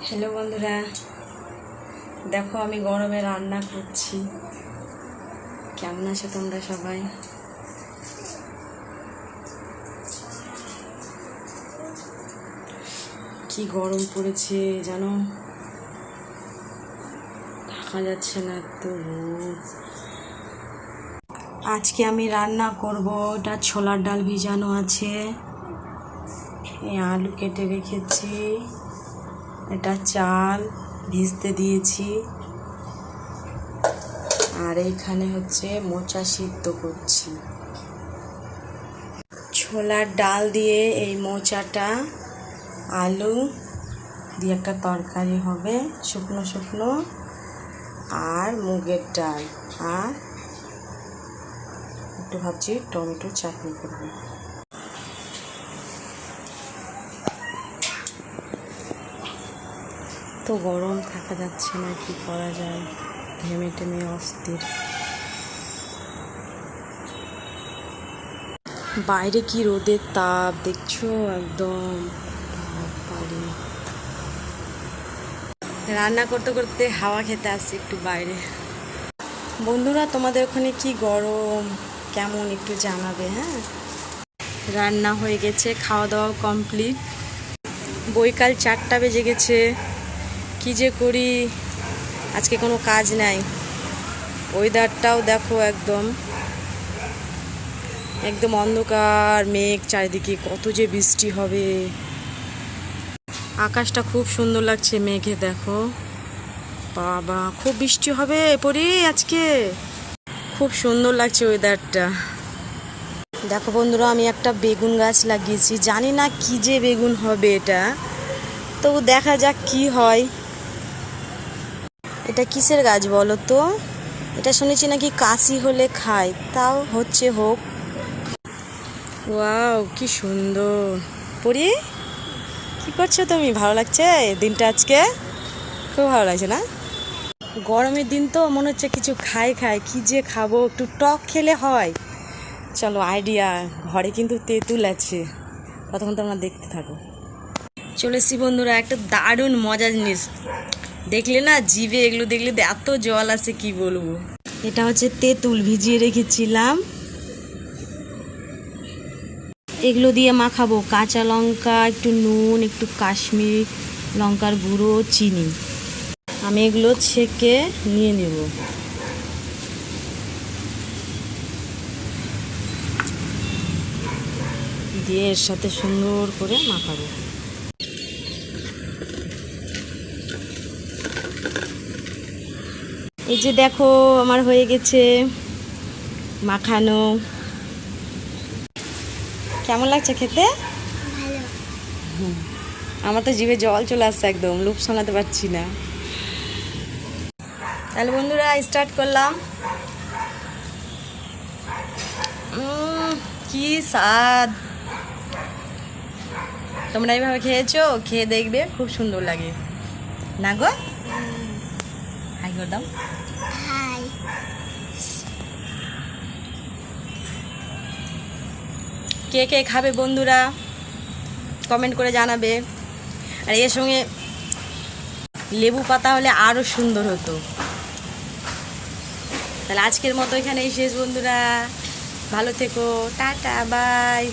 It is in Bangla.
হ্যালো বন্ধুরা, দেখো আমি গরমে রান্না করছি। কেমন আছো তোমরা সবাই? কি গরম পড়েছে জানো, থাকা যাচ্ছে না, এত রোদ। আজকে আমি রান্না করব, এটা ছোলার ডাল ভিজানো আছে, এই আলু কেটে রেখেছি, এটা চাল ভিজতে দিয়েছি, আর এইখানে হচ্ছে মোচা সিদ্ধ করছি। ছোলার ডাল দিয়ে এই মোচাটা আলু দিয়ে একটা তরকারি হবে, শুকনো শুকনো, আর মুগের ডাল, আর একটু ভাবছি টমেটোর চাটনি করবো। তো গরম, থাকা যাচ্ছে না, কি করা যায়, ঘেমে টেমে অস্থির। বাইরে কি রোদের তাপ দেখছো, একদম বাড়ি। রান্না করতে করতে হাওয়া খেতে আসছে একটু বাইরে। বন্ধুরা, তোমাদের ওখানে কি গরম কেমন একটু জানাবে। হ্যাঁ, রান্না হয়ে গেছে, খাওয়া দাওয়া কমপ্লিট, বৈকাল 4টা বেজে গেছে। কি যে করি, আজকে কোনো কাজ নাই। ওয়েদারটাও দেখো, একদম একদম অন্ধকার, মেঘ চারিদিকে, কত যে বৃষ্টি হবে। আকাশটা খুব সুন্দর লাগছে মেঘে, দেখো বাবা, খুব বৃষ্টি হবে পরে আজকে, খুব সুন্দর লাগছে ওয়েদারটা। দেখো বন্ধুরা, আমি একটা বেগুন গাছ লাগিয়েছি, জানি না কি যে বেগুন হবে এটা, তো দেখা যাক কি হয়। এটা কিসের গাছ বলো তো? এটা শুনেছি নাকি কাশি হলে খায়, তাও হচ্ছে হোক। ওয়াও, কি সুন্দর। পরি, কি করছো তুমি? ভালো লাগছে দিনটা আজকে? খুব ভালো লাগছে না? গরমের দিন তো মনে হচ্ছে কিছু খাই, কি যে খাবো, একটু টক খেলে হয়। চলো আইডিয়া, ঘরে কিন্তু তেঁতুল আছে, ততক্ষণ তোমরা দেখতে থাকো। চলে এসছি বন্ধুরা, একটা দারুণ মজার জিনিস দেখলে না, জিভে এগুলো দেখলে এত জল আসে, কি বলবো। এটা হচ্ছে তেঁতুল, ভিজিয়ে রেখেছিলাম, এগুলো দিয়ে মাখাবো। কাঁচা লঙ্কা, একটু নুন, একটু কাশ্মীরি লঙ্কার গুঁড়ো, চিনি। আমি এগুলো ছেঁকে নিয়ে নেব। দিয়ে এর সাথে সুন্দর করে মাখাবো। এই যে দেখো, আমার হয়ে গেছে মাখানো। কেমন লাগছে খেতে? আমার তো জিভে জল চলে আসছে, একদম লুপ সামলাতে পারছি না। তাহলে বন্ধুরা, স্টার্ট করলাম। কি স্বাদ! তোমরা এইভাবে খেয়েছো? খেয়ে দেখবে, খুব সুন্দর লাগে না গো? হাই করে দাও। কে কে খাবে বন্ধুরা, কমেন্ট করে জানাবে। আর এর সঙ্গে লেবু পাতা হলে আরও সুন্দর হতো। তাহলে আজকের মতো এখানেই শেষ বন্ধুরা, ভালো থেকো, টাটা, বাই।